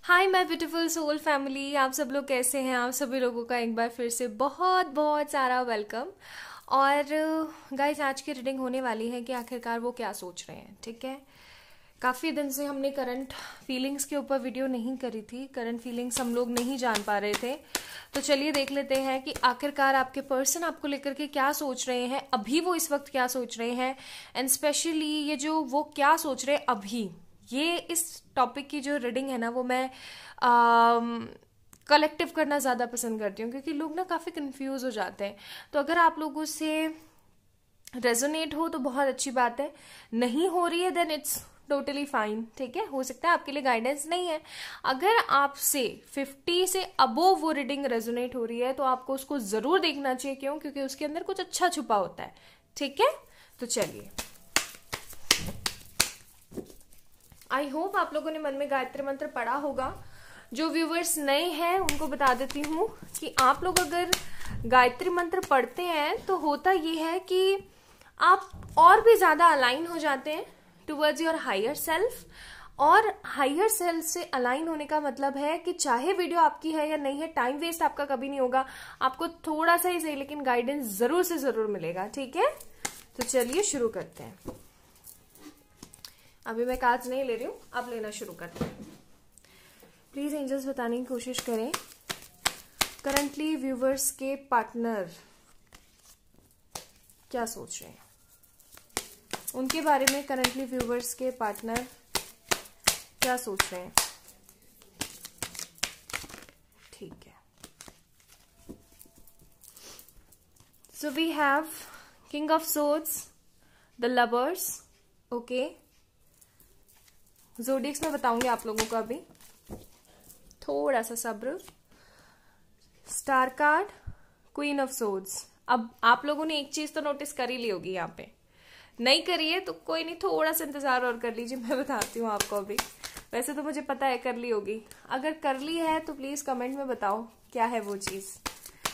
Hi my beautiful soul family, आप सब लोग कैसे हैं। आप सभी लोगों का एक बार फिर से बहुत बहुत सारा वेलकम। और गाइस, आज की रीडिंग होने वाली है कि आखिरकार वो क्या सोच रहे हैं। ठीक है, काफ़ी दिन से हमने करंट फीलिंग्स के ऊपर वीडियो नहीं करी थी। करंट फीलिंग्स हम लोग नहीं जान पा रहे थे, तो चलिए देख लेते हैं कि आखिरकार आपके पर्सन आपको लेकर के क्या सोच रहे हैं, अभी वो इस वक्त क्या सोच रहे हैं। एंड स्पेशली ये जो वो क्या सोच रहे हैं अभी, ये इस टॉपिक की जो रीडिंग है ना, वो मैं कलेक्टिव करना ज़्यादा पसंद करती हूँ, क्योंकि लोग ना काफ़ी कंफ्यूज हो जाते हैं। तो अगर आप लोगों से रेजोनेट हो तो बहुत अच्छी बात है, नहीं हो रही है देन इट्स टोटली फाइन। ठीक है, हो सकता है आपके लिए गाइडेंस नहीं है। अगर आपसे 50 से अबोव वो रीडिंग रेजोनेट हो रही है तो आपको उसको जरूर देखना चाहिए। क्यों? क्योंकि उसके अंदर कुछ अच्छा छुपा होता है। ठीक है, तो चलिए, आई होप आप लोगों ने मन में गायत्री मंत्र पढ़ा होगा। जो व्यूवर्स नए हैं उनको बता देती हूँ कि आप लोग अगर गायत्री मंत्र पढ़ते हैं तो होता ये है कि आप और भी ज्यादा अलाइन हो जाते हैं टुवर्ड्स योर हायर सेल्फ। और हायर सेल्फ से अलाइन होने का मतलब है कि चाहे वीडियो आपकी है या नहीं है, टाइम वेस्ट आपका कभी नहीं होगा। आपको थोड़ा सा ही सही लेकिन गाइडेंस जरूर से जरूर मिलेगा। ठीक है, तो चलिए शुरू करते हैं। अभी मैं कार्ड्स नहीं ले रही हूं, अब लेना शुरू करते हैं। प्लीज एंजल्स बताने की कोशिश करें करंटली व्यूवर्स के पार्टनर क्या सोच रहे हैं, उनके बारे में करंटली व्यूवर्स के पार्टनर क्या सोच रहे हैं। ठीक है, so we have king of swords, the lovers. Okay, zodiacs में बताऊंगी आप लोगों को, अभी थोड़ा सा सब्र। Star card, queen of swords. अब आप लोगों ने एक चीज तो नोटिस कर ही ली होगी, यहाँ पे नहीं करी है तो कोई नहीं, थोड़ा सा इंतजार और कर लीजिए, मैं बताती हूँ आपको। अभी वैसे तो मुझे पता है कर ली होगी, अगर कर ली है तो प्लीज कमेंट में बताओ क्या है वो चीज।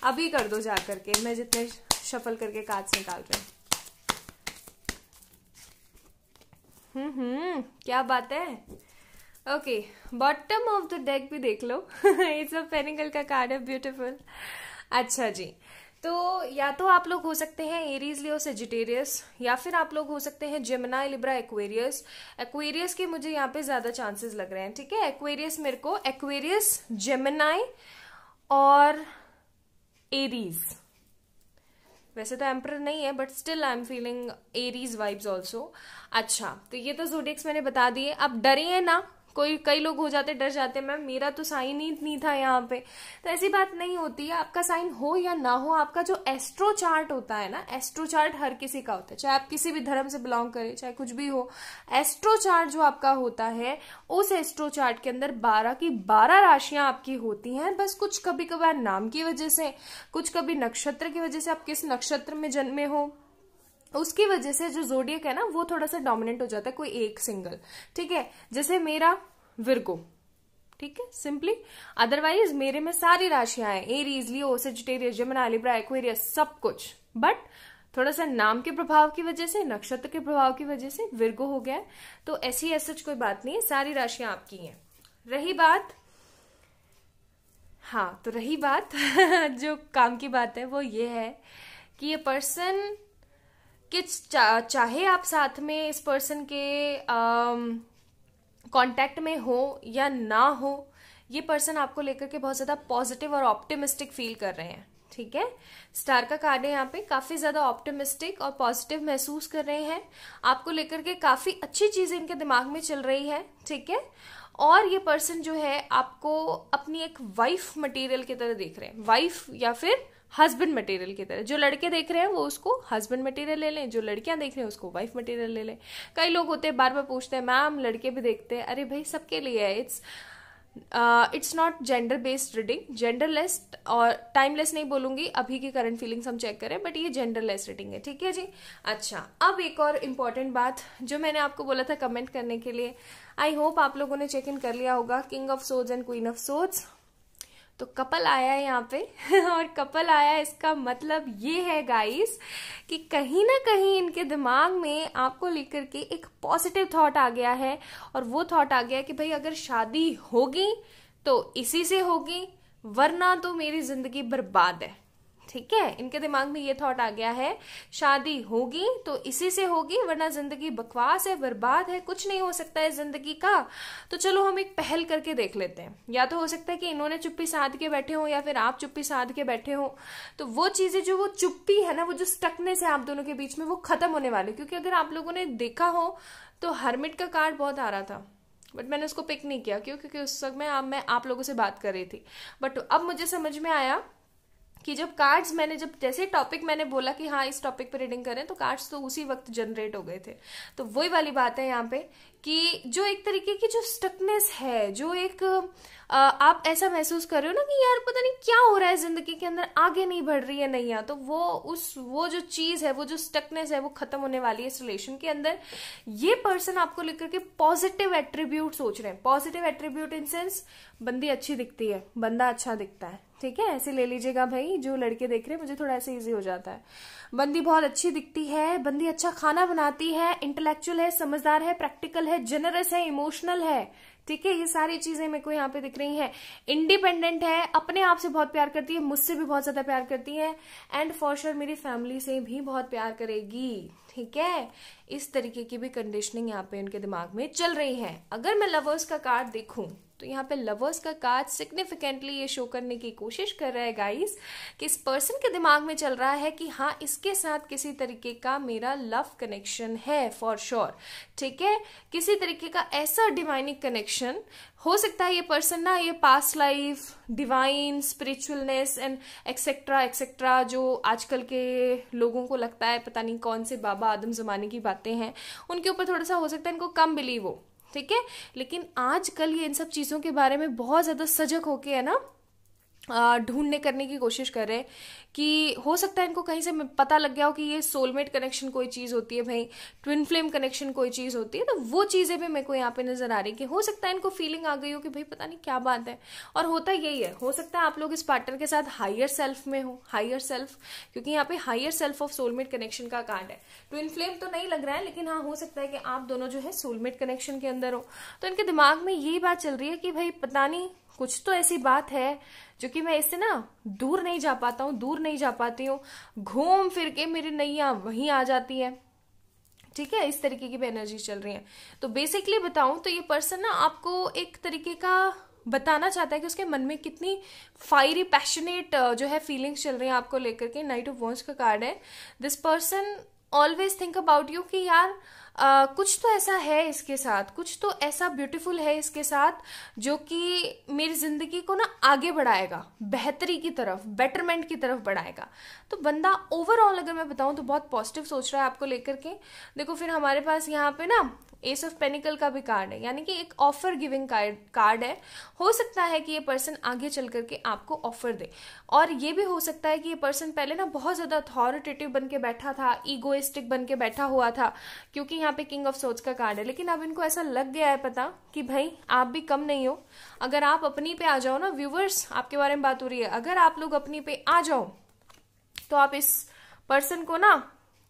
अभी कर दो जा करके, मैं जितने शफल करके कार्ड्स निकाल रही हूँ। क्या बात है। Okay, bottom of the deck भी देख लो। इट्स अ पेनिकल का कार्ड है, ब्यूटीफुल। अच्छा जी, तो या तो आप लोग हो सकते हैं एरीज, लियो, सेजिटेरियस, या फिर आप लोग हो सकते हैं जेमिनी, लिब्रा, एक्वेरियस। एक्वेरियस के मुझे यहाँ पे ज्यादा चांसेस लग रहे हैं। ठीक है, एक्वेरियस मेरे को, एक्वेरियस, जेमिनी और एरीज। वैसे तो एम्परर नहीं है but still I am feeling Aries vibes also. अच्छा, तो ये तो ज़ोडिएक्स मैंने बता दिए। अब डरिए ना, कई लोग हो जाते डर जाते, मैम मेरा तो साइन ही नहीं था यहाँ पे। तो ऐसी बात नहीं होती है, आपका साइन हो या ना हो, आपका जो एस्ट्रो चार्ट होता है ना, एस्ट्रो चार्ट हर किसी का होता है, चाहे आप किसी भी धर्म से बिलोंग करें, चाहे कुछ भी हो। एस्ट्रो चार्ट जो आपका होता है, उस एस्ट्रो चार्ट के अंदर 12 की 12 राशियां आपकी होती हैं। बस कुछ कभी कभार नाम की वजह से, कुछ कभी नक्षत्र की वजह से, आप किस नक्षत्र में जन्मे हो उसकी वजह से जो जोडियक है ना वो थोड़ा सा डोमिनेंट हो जाता है, कोई एक सिंगल। ठीक है, जैसे मेरा विर्गो। ठीक है, सिंपली। अदरवाइज मेरे में सारी राशियां हैं, एरीज, लियो, सेजिटेरियस, जेमिनी, लिब्रा, एक्वेरियस, सब कुछ। बट थोड़ा सा नाम के प्रभाव की वजह से, नक्षत्र के प्रभाव की वजह से विर्गो हो गया है। तो ऐसी सच कोई बात नहीं है, सारी राशियां आपकी हैं। रही बात, हाँ तो रही बात जो काम की बात है वो ये है कि ये पर्सन चाहे आप साथ में इस पर्सन के कांटेक्ट में हो या ना हो, ये पर्सन आपको लेकर के बहुत ज्यादा पॉजिटिव और ऑप्टिमिस्टिक फील कर रहे हैं। ठीक है, स्टार का कार्ड है यहाँ पे, काफी ज्यादा ऑप्टिमिस्टिक और पॉजिटिव महसूस कर रहे हैं। आपको लेकर के काफी अच्छी चीजें इनके दिमाग में चल रही है। ठीक है, और ये पर्सन जो है आपको अपनी एक वाइफ मटेरियल की तरह देख रहे हैं, वाइफ या फिर हस्बैंड मटेरियल की तरह। जो लड़के देख रहे हैं वो उसको हस्बैंड मटेरियल ले लें, जो लड़कियां देख रहे हैं उसको वाइफ मटेरियल ले लें। कई लोग होते हैं बार बार पूछते हैं मैम लड़के भी देखते हैं, अरे भाई सबके लिए है। It's not gender based reading, genderless और टाइमलेस नहीं बोलूंगी, अभी की करंट फीलिंग्स हम चेक करें, बट ये जेंडरलेस रीडिंग है। ठीक है जी। अच्छा, अब एक और इम्पॉर्टेंट बात जो मैंने आपको बोला था कमेंट करने के लिए, आई होप आप लोगों ने चेक इन कर लिया होगा। King of swords and queen of swords, तो कपल आया है यहाँ पे और कपल आया है, इसका मतलब ये है गाइस कि कहीं ना कहीं इनके दिमाग में आपको लेकर के एक पॉजिटिव थॉट आ गया है। और वो थॉट आ गया कि भाई अगर शादी होगी तो इसी से होगी, वरना तो मेरी जिंदगी बर्बाद है। ठीक है, इनके दिमाग में ये थॉट आ गया है, शादी होगी तो इसी से होगी, वरना जिंदगी बकवास है, बर्बाद है, कुछ नहीं हो सकता है जिंदगी का। तो चलो हम एक पहल करके देख लेते हैं। या तो हो सकता है कि इन्होंने चुप्पी साध के बैठे हो या फिर आप चुप्पी साध के बैठे हो। तो वो चीजें जो वो चुप्पी है ना, वो जो स्टकनेस है आप दोनों के बीच में, वो खत्म होने वाली। क्योंकि अगर आप लोगों ने देखा हो तो हर्मिट का कार्ड बहुत आ रहा था, बट मैंने उसको पिक नहीं किया। क्यों? क्योंकि उस समय मैं आप लोगों से बात कर रही थी। बट अब मुझे समझ में आया कि जब कार्ड्स मैंने जब जैसे टॉपिक मैंने बोला कि हाँ इस टॉपिक पे रीडिंग करें, तो कार्ड्स तो उसी वक्त जनरेट हो गए थे। तो वही वाली बात है यहाँ पे कि जो एक तरीके की जो स्टकनेस है, जो एक आप ऐसा महसूस कर रहे हो ना कि यार पता नहीं क्या हो रहा है जिंदगी के अंदर, आगे नहीं बढ़ रही है नैया, तो वो जो चीज है, वो जो स्टकनेस है, वो खत्म होने वाली है इस रिलेशन के अंदर। ये पर्सन आपको लेकर के पॉजिटिव एट्रीब्यूट सोच रहे हैं। पॉजिटिव एट्रीब्यूट इन सेंस, बंदी अच्छी दिखती है, बंदा अच्छा दिखता है। ठीक है, ऐसे ले लीजिएगा भाई, जो लड़के देख रहे हैं, मुझे थोड़ा ऐसे इजी हो जाता है। बंदी बहुत अच्छी दिखती है, बंदी अच्छा खाना बनाती है, इंटेलेक्चुअल है, समझदार है, प्रैक्टिकल है, जेनरस है, इमोशनल है। ठीक है, ये सारी चीजें मेरे को यहाँ पे दिख रही हैं। इंडिपेंडेंट है, अपने आप से बहुत प्यार करती है, मुझसे भी बहुत ज्यादा प्यार करती है, एंड फॉर श्योर मेरी फैमिली से भी बहुत प्यार करेगी। ठीक है, इस तरीके की भी कंडीशनिंग यहाँ पे उनके दिमाग में चल रही है। अगर मैं लवर्स का कार्ड देखूं तो यहाँ पे लवर्स का कार्ड सिग्निफिकेंटली ये शो करने की कोशिश कर रहा है गाइस कि इस पर्सन के दिमाग में चल रहा है कि हाँ इसके साथ किसी तरीके का मेरा लव कनेक्शन है फॉर श्योर। ठीक है, किसी तरीके का ऐसा डिवाइनिक कनेक्शन हो सकता है। ये पर्सन ना ये past life, divine, spiritualness and etcetera etcetera, जो आजकल के लोगों को लगता है पता नहीं कौन से बाबा आदम जमाने की बातें हैं, उनके ऊपर थोड़ा सा हो सकता है इनको कम बिलीव हो। ठीक है, लेकिन आजकल ये इन सब चीजों के बारे में बहुत ज्यादा सजग होके है ना ढूंढने करने की कोशिश कर रहे हैं कि हो सकता है इनको कहीं से पता लग गया हो कि ये सोलमेट कनेक्शन कोई चीज होती है भाई, ट्विन फ्लेम कनेक्शन कोई चीज होती है। तो वो चीजें भी मेरे को यहाँ पे नजर आ रही कि हो सकता है इनको फीलिंग आ गई हो कि भाई पता नहीं क्या बात है। और होता यही है, हो सकता है आप लोग इस पार्टनर के साथ हायर सेल्फ में हो, हायर सेल्फ, क्योंकि यहाँ पे higher self of soulmate connection का कार्ड है। ट्विन फ्लेम तो नहीं लग रहा है, लेकिन हाँ हो सकता है कि आप दोनों जो है सोलमेट कनेक्शन के अंदर हो। तो इनके दिमाग में यही बात चल रही है कि भाई पता नहीं कुछ तो ऐसी बात है जो कि मैं इससे ना दूर नहीं जा पाता हूँ, दूर नहीं जा पाती हूँ, घूम फिर के मेरी नैया वहीं आ जाती है। ठीक है, इस तरीके की भी एनर्जी चल रही है। तो बेसिकली बताऊं तो ये पर्सन ना आपको एक तरीके का बताना चाहता है कि उसके मन में कितनी फायरी पैशनेट जो है फीलिंग्स चल रही हैं आपको लेकर के। नाइट ऑफ वॉन्ड्स का कार्ड है। This person always think about you कि यार कुछ तो ऐसा है इसके साथ, कुछ तो ऐसा ब्यूटीफुल है इसके साथ जो कि मेरी जिंदगी को ना आगे बढ़ाएगा, बेहतरी की तरफ, बेटरमेंट की तरफ बढ़ाएगा। तो बंदा ओवरऑल अगर मैं बताऊं तो बहुत पॉजिटिव सोच रहा है आपको लेकर के। देखो फिर हमारे पास यहाँ पे ना एस ऑफ पेनिकल का भी कार्ड है, यानी कि एक ऑफर गिविंग कार्ड है। हो सकता है कि ये पर्सन आगे चल करके आपको ऑफर दे, और ये भी हो सकता है कि ये पर्सन पहले ना बहुत ज्यादा अथॉरिटेटिव बन के बैठा था, ईगोइस्टिक बन के बैठा हुआ था, क्योंकि यहाँ पे किंग ऑफ सोर्ड्स का कार्ड है। लेकिन अब इनको ऐसा लग गया है पता कि भाई आप भी कम नहीं हो। अगर आप अपनी पे आ जाओ ना, व्यूवर्स आपके बारे में बात हो रही है, अगर आप लोग अपनी पे आ जाओ तो आप इस पर्सन को ना,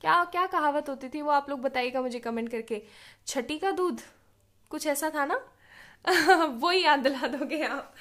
क्या क्या कहावत होती थी वो आप लोग बताइएगा मुझे कमेंट करके, छठी का दूध कुछ ऐसा था ना वो ही याद दिला दोगे आप।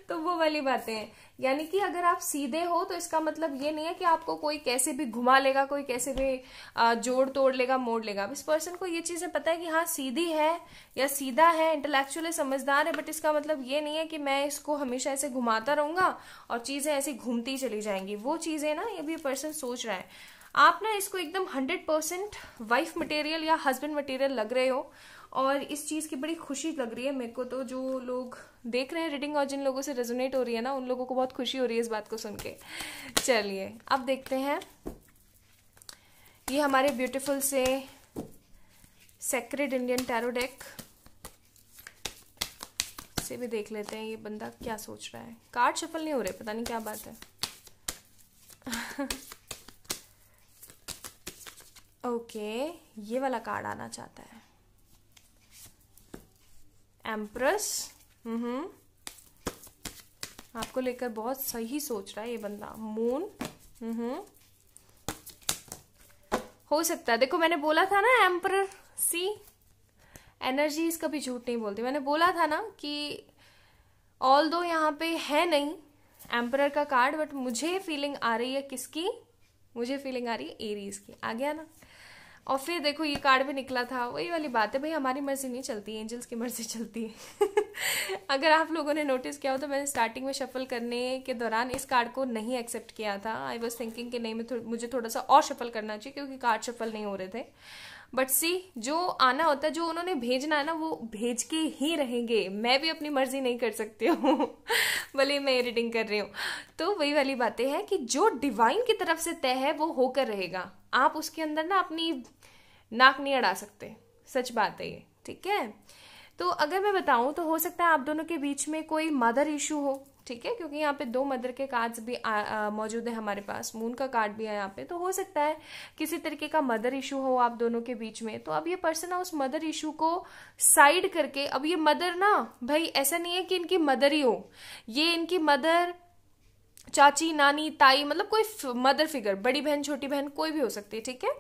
तो वो वाली बातें हैं, यानी कि अगर आप सीधे हो तो इसका मतलब ये नहीं है कि आपको कोई कैसे भी घुमा लेगा, कोई कैसे भी जोड़ तोड़ लेगा, मोड़ लेगा। अब इस पर्सन को ये चीजें पता है कि हाँ सीधी है या सीधा है, इंटेलेक्चुअली समझदार है, बट इसका मतलब ये नहीं है कि मैं इसको हमेशा ऐसे घुमाता रहूंगा और चीजें ऐसी घूमती चली जाएंगी। वो चीजें ना ये भी पर्सन सोच रहा है। आप ना इसको एकदम 100% वाइफ मटेरियल या हस्बैंड मटेरियल लग रहे हो, और इस चीज की बड़ी खुशी लग रही है मेरे को। तो जो लोग देख रहे हैं रीडिंग और जिन लोगों से रेजोनेट हो रही है ना, उन लोगों को बहुत खुशी हो रही है इस बात को सुन के। चलिए अब देखते हैं, ये हमारे ब्यूटीफुल से सेक्रेड इंडियन टैरो डेक से भी देख लेते हैं ये बंदा क्या सोच रहा है। कार्ड शफल नहीं हो रहे, पता नहीं क्या बात है ओके, ये वाला कार्ड आना चाहता है, एम्प्रेस। आपको लेकर बहुत सही सोच रहा है ये बंदा। मून हो सकता है, देखो मैंने बोला था ना एम्परर, सी एनर्जीज कभी झूठ नहीं बोलती। मैंने बोला था ना कि ऑल दो यहाँ पे है नहीं एम्परर का कार्ड, बट मुझे फीलिंग आ रही है किसकी, मुझे फीलिंग आ रही है एरीज की। आ गया ना। और फिर देखो ये कार्ड भी निकला था, वही वाली बात है भाई, हमारी मर्जी नहीं चलती, एंजल्स की मर्जी चलती है। अगर आप लोगों ने नोटिस किया हो तो मैंने स्टार्टिंग में शफल करने के दौरान इस कार्ड को नहीं एक्सेप्ट किया था। आई वॉज थिंकिंग कि नहीं, मुझे थोड़ा सा और शफल करना चाहिए क्योंकि कार्ड शफल नहीं हो रहे थे। बट सी, जो आना होता है, जो उन्होंने भेजना है ना, वो भेज के ही रहेंगे। मैं भी अपनी मर्जी नहीं कर सकती हूँ भले मैं रीडिंग कर रही हूँ। तो वही वाली बातें हैं कि जो डिवाइन की तरफ से तय है वो होकर रहेगा। आप उसके अंदर ना अपनी नाक नहीं अड़ा सकते, सच बात है ये, ठीक है। तो अगर मैं बताऊं तो हो सकता है आप दोनों के बीच में कोई मदर इशू हो, ठीक है, क्योंकि यहाँ पे 2 मदर के कार्ड्स भी मौजूद है हमारे पास, मून का कार्ड भी है यहाँ पे। तो हो सकता है किसी तरीके का मदर इशू हो आप दोनों के बीच में। तो अब ये पर्सन ना उस मदर इशू को साइड करके, अब ये मदर ना भाई ऐसा नहीं है कि इनकी मदर ही हो, ये इनकी मदर, चाची, नानी, ताई, मतलब कोई मदर फिगर, बड़ी बहन, छोटी बहन, कोई भी हो सकती है, ठीक है।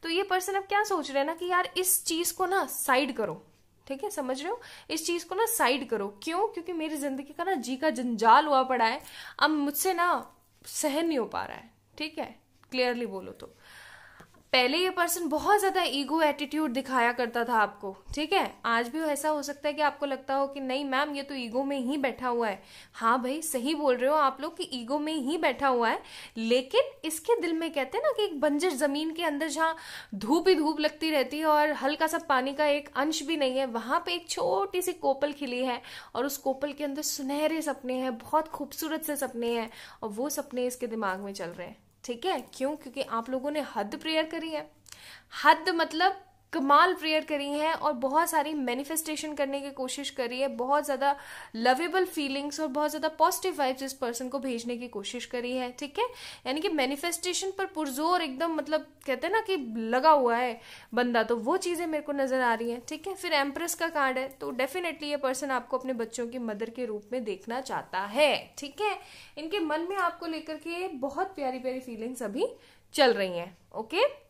तो ये पर्सन अब क्या सोच रहे हैं ना कि यार इस चीज को ना साइड करो, ठीक है, समझ रहे हो, इस चीज को ना साइड करो। क्यों? क्योंकि मेरी जिंदगी का ना जी का जंजाल हुआ पड़ा है, अब मुझसे ना सहन नहीं हो पा रहा है, ठीक है, क्लियरली बोलो तो। पहले ये पर्सन बहुत ज्यादा ईगो एटीट्यूड दिखाया करता था आपको, ठीक है। आज भी ऐसा हो सकता है कि आपको लगता हो कि नहीं मैम ये तो ईगो में ही बैठा हुआ है। हाँ भाई सही बोल रहे हो आप लोग कि ईगो में ही बैठा हुआ है, लेकिन इसके दिल में कहते हैं ना कि एक बंजर जमीन के अंदर जहां धूप ही धूप लगती रहती है और हल्का सा पानी का एक अंश भी नहीं है, वहां पे एक छोटी सी कोपल खिली है और उस कोपल के अंदर सुनहरे सपने हैं, बहुत खूबसूरत से सपने हैं, और वो सपने इसके दिमाग में चल रहे हैं, ठीक है। क्यों? क्योंकि आप लोगों ने हद प्रेयर करी है, हद मतलब कमाल प्रेयर करी है, और बहुत सारी मैनिफेस्टेशन करने की कोशिश करी है, बहुत ज्यादा लवेबल फीलिंग्स और बहुत ज्यादा पॉजिटिव वाइब्स इस पर्सन को भेजने की कोशिश करी है, ठीक है। यानी कि मैनिफेस्टेशन पर पुरजोर एकदम, मतलब कहते हैं ना कि लगा हुआ है बंदा, तो वो चीजें मेरे को नजर आ रही हैं, ठीक है। फिर एम्प्रेस का कार्ड है, तो डेफिनेटली ये पर्सन आपको अपने बच्चों की मदर के रूप में देखना चाहता है, ठीक है। इनके मन में आपको लेकर के बहुत प्यारी प्यारी फीलिंग्स अभी चल रही हैं, ओके।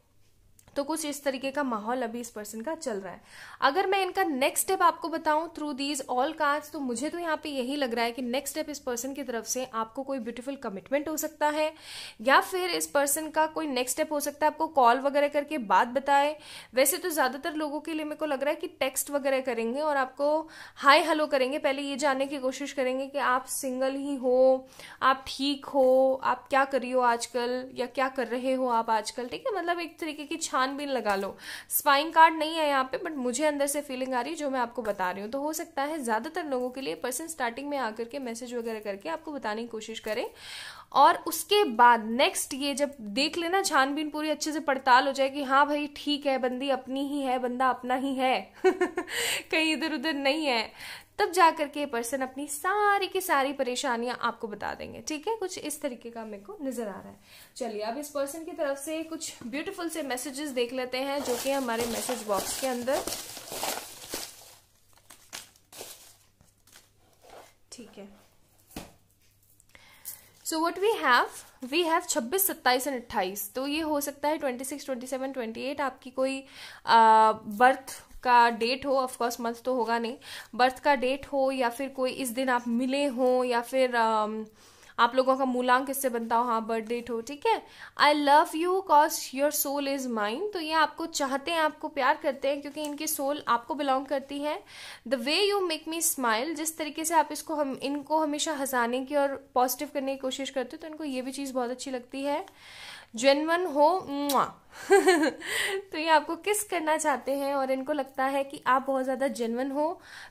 तो कुछ इस तरीके का माहौल अभी इस पर्सन का चल रहा है। अगर मैं इनका नेक्स्ट स्टेप आपको बताऊं थ्रू दीज ऑल कार्ड्स, तो मुझे तो यहाँ पे यही लग रहा है कि नेक्स्ट स्टेप इस पर्सन की तरफ से आपको कोई ब्यूटीफुल कमिटमेंट हो सकता है, या फिर इस पर्सन का कोई नेक्स्ट स्टेप हो सकता है आपको कॉल वगैरह करके बात बताए। वैसे तो ज्यादातर लोगों के लिए मेरे को लग रहा है कि टेक्स्ट वगैरह करेंगे और आपको हाय हेलो करेंगे, पहले ये जानने की कोशिश करेंगे कि आप सिंगल ही हो, आप ठीक हो, आप क्या कर रही हो आजकल, या क्या कर रहे हो आप आजकल, ठीक है। मतलब एक तरीके की छानबीन लगा लो। स्पाइंग कार्ड नहीं है यहाँ पे, बट मुझे अंदर से फीलिंग आ रही है जो मैं आपको बता रही हूँ। तो हो सकता है ज्यादातर लोगों के लिए पर्सन स्टार्टिंग में आकर के मैसेज वगैरह करके आपको बताने की कोशिश करे, और उसके बाद नेक्स्ट ये जब देख लेना, छानबीन पूरी अच्छे से पड़ताल हो जाए कि हाँ भाई ठीक है, बंदी अपनी ही है, बंदा अपना ही है कहीं इधर उधर नहीं है, तब जाकर के पर्सन अपनी सारी की सारी परेशानियां आपको बता देंगे, ठीक है। कुछ इस तरीके का मेरे को नजर आ रहा है। चलिए अब इस पर्सन की तरफ से कुछ ब्यूटीफुल से मैसेजेस देख लेते हैं जो कि हमारे मैसेज बॉक्स के अंदर, ठीक है। So what we have 26, 27 and 28। तो ये हो सकता है 26, 27, 28 आपकी कोई बर्थ का डेट हो, ऑफ कोर्स मंथ तो होगा नहीं, बर्थ का डेट हो, या फिर कोई इस दिन आप मिले हो, या फिर आप लोगों का मूलांक इससे बनता हो, हाँ बर्थ डेट हो, ठीक है। I love you cause your soul is mine. तो ये आपको चाहते हैं, आपको प्यार करते हैं क्योंकि इनकी सोल आपको बिलोंग करती है। The way you make me smile, जिस तरीके से आप इनको हमेशा हंसाने की और पॉजिटिव करने की कोशिश करते हो, तो इनको ये भी चीज बहुत अच्छी लगती है। जेन्युइन हो तो ये आपको किस करना चाहते हैं, और इनको लगता है कि आप बहुत ज्यादा जेन्युइन हो,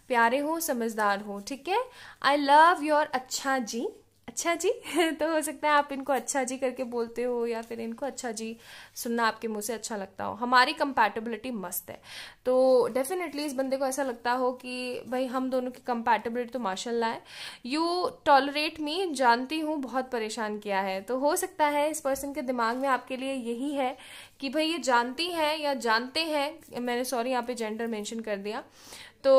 प्यारे हो, समझदार हो, ठीक है। आई लव योर अच्छा जी, अच्छा जी तो हो सकता है आप इनको अच्छा जी करके बोलते हो, या फिर इनको अच्छा जी सुनना आपके मुंह से अच्छा लगता हो। हमारी कंपैटिबिलिटी मस्त है, तो डेफिनेटली इस बंदे को ऐसा लगता हो कि भाई हम दोनों की कंपैटिबिलिटी तो माशाल्लाह है। यू टॉलरेट मी, जानती हूँ बहुत परेशान किया है। तो हो सकता है इस पर्सन के दिमाग में आपके लिए यही है कि भाई ये जानती हैं या जानते हैं, मैंने सॉरी यहाँ पे जेंडर मेंशन कर दिया, तो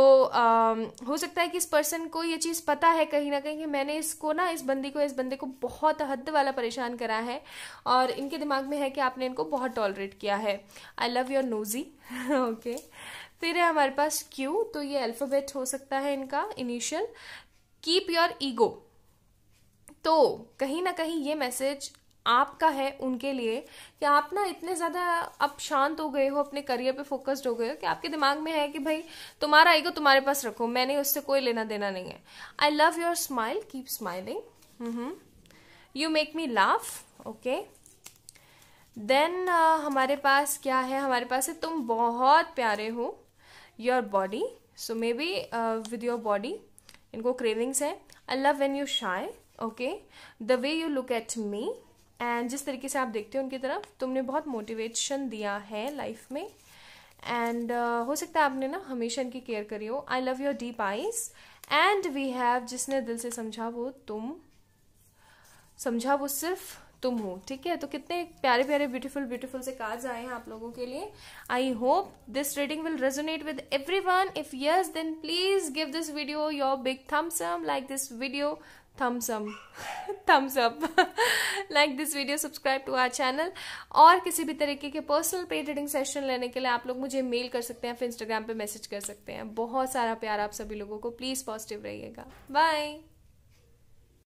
हो सकता है कि इस पर्सन को ये चीज़ पता है कहीं ना कहीं कि मैंने इसको ना, इस बंदे को बहुत हद वाला परेशान करा है, और इनके दिमाग में है कि आपने इनको बहुत टॉलरेट किया है। I love your nosy. Okay, फिर है हमारे पास क्यू, तो ये अल्फाबेट हो सकता है इनका इनिशियल। कीप योर ईगो, तो कहीं ना कहीं ये मैसेज आपका है उनके लिए कि आप ना इतने ज्यादा अब शांत हो गए हो, अपने करियर पे फोकस्ड हो गए हो कि आपके दिमाग में है कि भाई तुम्हारा ईगो तुम्हारे पास रखो, मैंने उससे कोई लेना देना नहीं है। I love your smile, keep smiling. You make me laugh. Okay, then हमारे पास क्या है, हमारे पास है तुम बहुत प्यारे हो। Your body, so may be with your body इनको क्रेविंग्स है। I love when you shy. Okay, the way you look at me, and जिस तरीके से आप देखते हो उनकी तरफ, तुमने बहुत मोटिवेशन दिया है लाइफ में, एंड हो सकता है आपने ना हमेशा इनकी केयर करी हो। I love your deep eyes, and we have जिसने दिल से समझा वो तुम, समझा वो सिर्फ तुम हो। ठीक है, तो कितने प्यारे प्यारे ब्यूटीफुल से कार्ड्स आए हैं आप लोगों के लिए। I hope this reading will resonate with everyone. If yes, then please give this video your big thumbs up, like this video, thumbs up like this video, subscribe to our channel। और किसी भी तरीके के personal paid reading session लेने के लिए आप लोग मुझे मेल कर सकते हैं, फिर इंस्टाग्राम पे मैसेज कर सकते हैं। बहुत सारा प्यार आप सभी लोगों को, प्लीज पॉजिटिव रहिएगा। बाय।